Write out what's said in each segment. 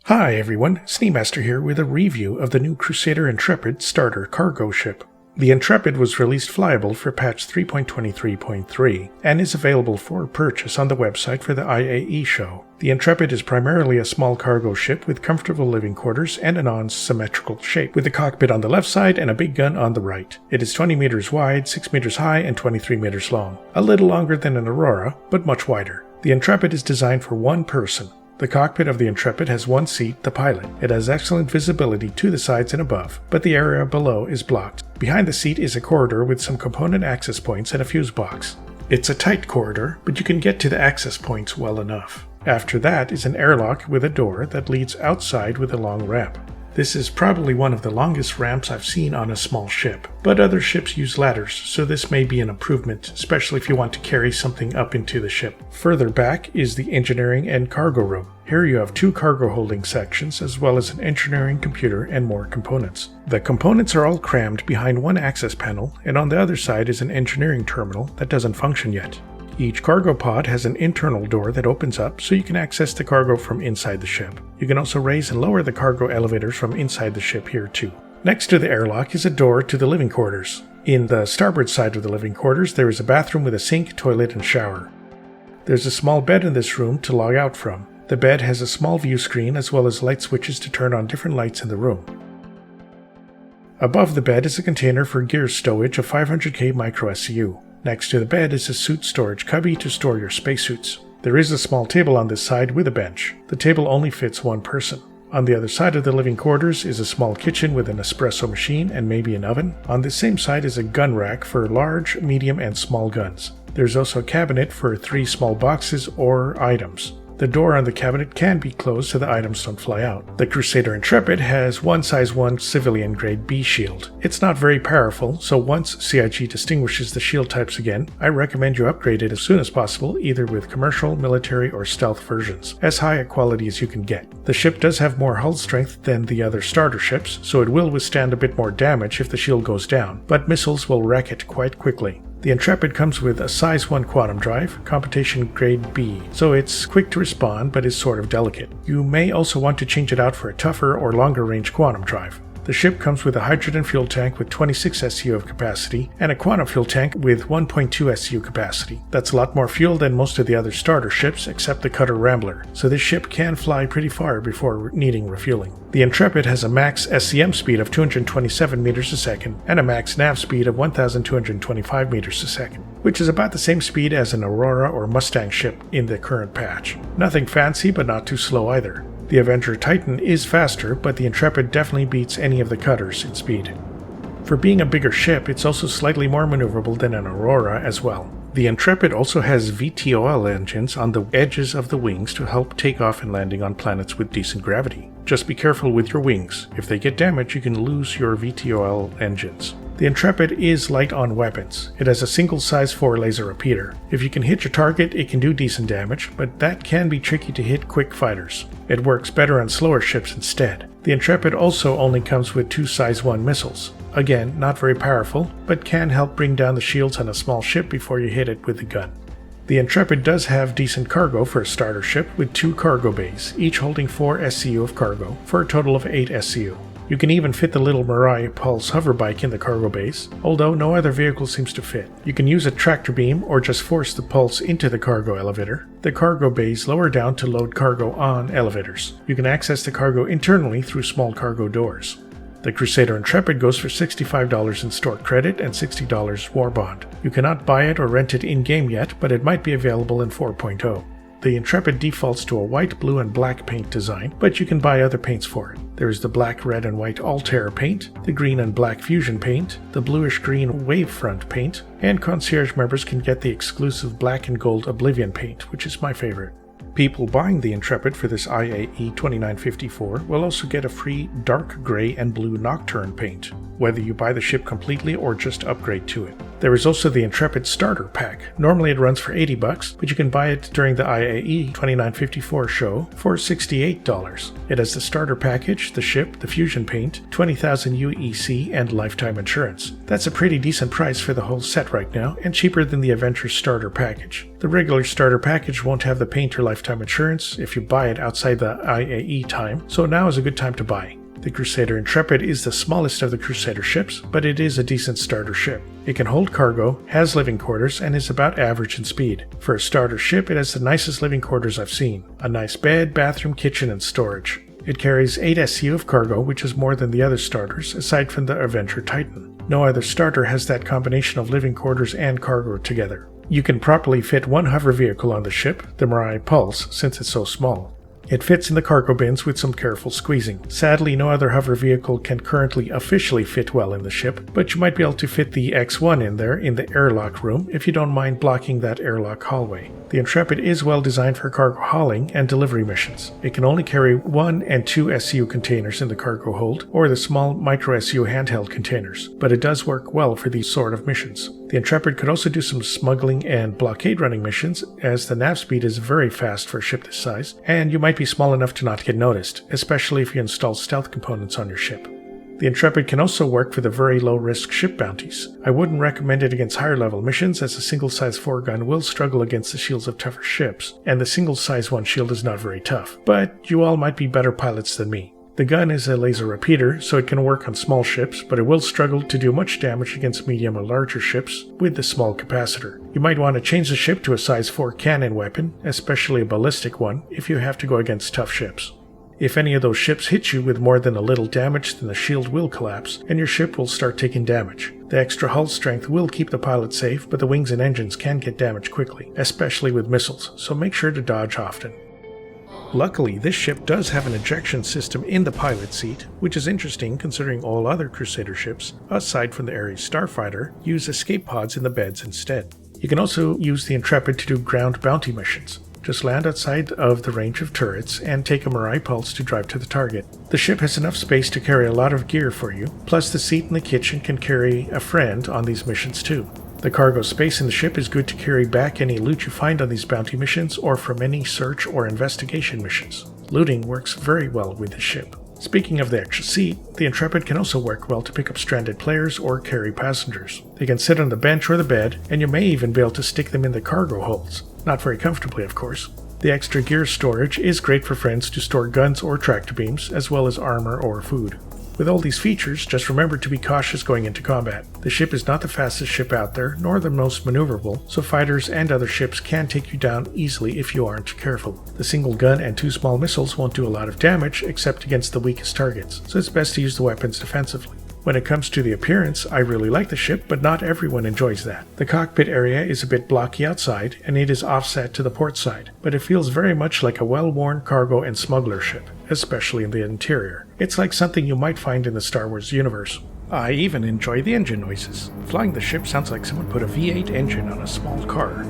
Hi everyone, Sneemaster here with a review of the new Crusader Intrepid starter cargo ship. The Intrepid was released flyable for patch 3.23.3 and is available for purchase on the website for the IAE show. The Intrepid is primarily a small cargo ship with comfortable living quarters and a non-symmetrical shape, with a cockpit on the left side and a big gun on the right. It is 20 meters wide, 6 meters high, and 23 meters long. A little longer than an Aurora, but much wider. The Intrepid is designed for one person. The cockpit of the Intrepid has one seat, the pilot. It has excellent visibility to the sides and above, but the area below is blocked. Behind the seat is a corridor with some component access points and a fuse box. It's a tight corridor, but you can get to the access points well enough. After that is an airlock with a door that leads outside with a long ramp. This is probably one of the longest ramps I've seen on a small ship, but other ships use ladders, so this may be an improvement, especially if you want to carry something up into the ship. Further back is the engineering and cargo room. Here you have two cargo holding sections, as well as an engineering computer and more components. The components are all crammed behind one access panel, and on the other side is an engineering terminal that doesn't function yet. Each cargo pod has an internal door that opens up so you can access the cargo from inside the ship. You can also raise and lower the cargo elevators from inside the ship here too. Next to the airlock is a door to the living quarters. In the starboard side of the living quarters there is a bathroom with a sink, toilet, and shower. There's a small bed in this room to log out from. The bed has a small view screen as well as light switches to turn on different lights in the room. Above the bed is a container for gear stowage of 500k micro SCU. Next to the bed is a suit storage cubby to store your spacesuits. There is a small table on this side with a bench. The table only fits one person. On the other side of the living quarters is a small kitchen with an espresso machine and maybe an oven. On this same side is a gun rack for large, medium, and small guns. There's also a cabinet for 3 small boxes or items. The door on the cabinet can be closed so the items don't fly out. The Crusader Intrepid has one size 1 civilian grade B shield. It's not very powerful, so once CIG distinguishes the shield types again, I recommend you upgrade it as soon as possible, either with commercial, military, or stealth versions, as high a quality as you can get. The ship does have more hull strength than the other starter ships, so it will withstand a bit more damage if the shield goes down, but missiles will wreck it quite quickly. The Intrepid comes with a size 1 quantum drive, computation grade B, so it's quick to respond but is sort of delicate. You may also want to change it out for a tougher or longer range quantum drive. The ship comes with a hydrogen fuel tank with 26 SCU of capacity and a quantum fuel tank with 1.2 SCU capacity. That's a lot more fuel than most of the other starter ships except the Cutter Rambler, so this ship can fly pretty far before needing refueling. The Intrepid has a max SCM speed of 227 meters a second and a max nav speed of 1,225 meters a second, which is about the same speed as an Aurora or Mustang ship in the current patch. Nothing fancy, but not too slow either. The Avenger Titan is faster, but the Intrepid definitely beats any of the cutters in speed. For being a bigger ship, it's also slightly more maneuverable than an Aurora as well. The Intrepid also has VTOL engines on the edges of the wings to help takeoff and landing on planets with decent gravity. Just be careful with your wings. If they get damaged, you can lose your VTOL engines. The Intrepid is light on weapons. It has a single size 4 laser repeater. If you can hit your target, it can do decent damage, but that can be tricky to hit quick fighters. It works better on slower ships instead. The Intrepid also only comes with 2 size 1 missiles. Again, not very powerful, but can help bring down the shields on a small ship before you hit it with the gun. The Intrepid does have decent cargo for a starter ship with 2 cargo bays, each holding 4 SCU of cargo, for a total of 8 SCU. You can even fit the little Mirai Pulse hover bike in the cargo base, although no other vehicle seems to fit. You can use a tractor beam or just force the Pulse into the cargo elevator. The cargo bays lower down to load cargo on elevators. You can access the cargo internally through small cargo doors. The Crusader Intrepid goes for $65 in store credit and $60 war bond. You cannot buy it or rent it in-game yet, but it might be available in 4.0. The Intrepid defaults to a white, blue, and black paint design, but you can buy other paints for it. There is the black, red, and white Altair paint, the green and black Fusion paint, the bluish-green Wavefront paint, and Concierge members can get the exclusive black and gold Oblivion paint, which is my favorite. People buying the Intrepid for this IAE 2954 will also get a free dark gray and blue Nocturne paint, whether you buy the ship completely or just upgrade to it. There is also the Intrepid Starter Pack. Normally it runs for $80, but you can buy it during the IAE 2954 show for $68. It has the starter package, the ship, the fusion paint, 20,000 UEC, and lifetime insurance. That's a pretty decent price for the whole set right now, and cheaper than the Adventure Starter Package. The regular starter package won't have the paint or lifetime insurance if you buy it outside the IAE time, so now is a good time to buy. The Crusader Intrepid is the smallest of the Crusader ships, but it is a decent starter ship. It can hold cargo, has living quarters, and is about average in speed. For a starter ship, it has the nicest living quarters I've seen. A nice bed, bathroom, kitchen, and storage. It carries 8 SU of cargo, which is more than the other starters, aside from the Adventure Titan. No other starter has that combination of living quarters and cargo together. You can properly fit one hover vehicle on the ship, the Mirai Pulse, since it's so small. It fits in the cargo bins with some careful squeezing. Sadly, no other hover vehicle can currently officially fit well in the ship, but you might be able to fit the X1 in there in the airlock room if you don't mind blocking that airlock hallway. The Intrepid is well designed for cargo hauling and delivery missions. It can only carry 1 and 2 SU containers in the cargo hold, or the small micro SU handheld containers, but it does work well for these sort of missions. The Intrepid could also do some smuggling and blockade running missions, as the nav speed is very fast for a ship this size, and you might be small enough to not get noticed, especially if you install stealth components on your ship. The Intrepid can also work for the very low-risk ship bounties. I wouldn't recommend it against higher-level missions, as a single-size 4-gun will struggle against the shields of tougher ships, and the single-size 1 shield is not very tough, but you all might be better pilots than me. The gun is a laser repeater, so it can work on small ships, but it will struggle to do much damage against medium or larger ships with the small capacitor. You might want to change the ship to a size 4 cannon weapon, especially a ballistic one, if you have to go against tough ships. If any of those ships hit you with more than a little damage, then the shield will collapse, and your ship will start taking damage. The extra hull strength will keep the pilot safe, but the wings and engines can get damaged quickly, especially with missiles, so make sure to dodge often. Luckily, this ship does have an ejection system in the pilot seat, which is interesting considering all other Crusader ships, aside from the Ares Starfighter, use escape pods in the beds instead. You can also use the Intrepid to do ground bounty missions. Just land outside of the range of turrets and take a Mirai Pulse to drive to the target. The ship has enough space to carry a lot of gear for you, plus the seat in the kitchen can carry a friend on these missions too. The cargo space in the ship is good to carry back any loot you find on these bounty missions or from any search or investigation missions. Looting works very well with this ship. Speaking of the extra seat, the Intrepid can also work well to pick up stranded players or carry passengers. They can sit on the bench or the bed, and you may even be able to stick them in the cargo holds. Not very comfortably, of course. The extra gear storage is great for friends to store guns or tractor beams, as well as armor or food. With all these features, just remember to be cautious going into combat. The ship is not the fastest ship out there, nor the most maneuverable, so fighters and other ships can take you down easily if you aren't careful. The single gun and 2 small missiles won't do a lot of damage, except against the weakest targets, so it's best to use the weapons defensively. When it comes to the appearance, I really like the ship, but not everyone enjoys that. The cockpit area is a bit blocky outside, and it is offset to the port side, but it feels very much like a well-worn cargo and smuggler ship, especially in the interior. It's like something you might find in the Star Wars universe. I even enjoy the engine noises. Flying the ship sounds like someone put a V8 engine on a small car.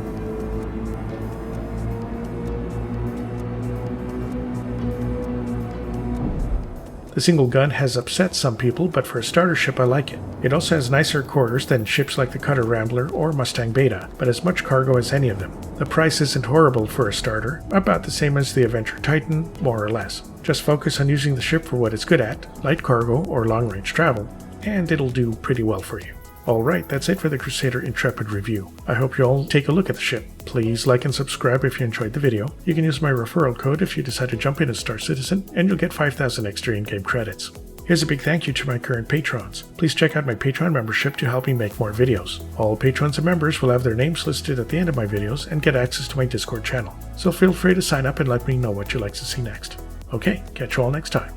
The single gun has upset some people, but for a starter ship I like it. It also has nicer quarters than ships like the Cutter Rambler or Mustang Beta, but as much cargo as any of them. The price isn't horrible for a starter, about the same as the Adventure Titan, more or less. Just focus on using the ship for what it's good at, light cargo or long-range travel, and it'll do pretty well for you. Alright, that's it for the Crusader Intrepid review. I hope you all take a look at the ship. Please like and subscribe if you enjoyed the video. You can use my referral code if you decide to jump in as Star Citizen, and you'll get 5,000 extra in-game credits. Here's a big thank you to my current patrons. Please check out my Patreon membership to help me make more videos. All patrons and members will have their names listed at the end of my videos and get access to my Discord channel. So feel free to sign up and let me know what you'd like to see next. Okay, catch you all next time.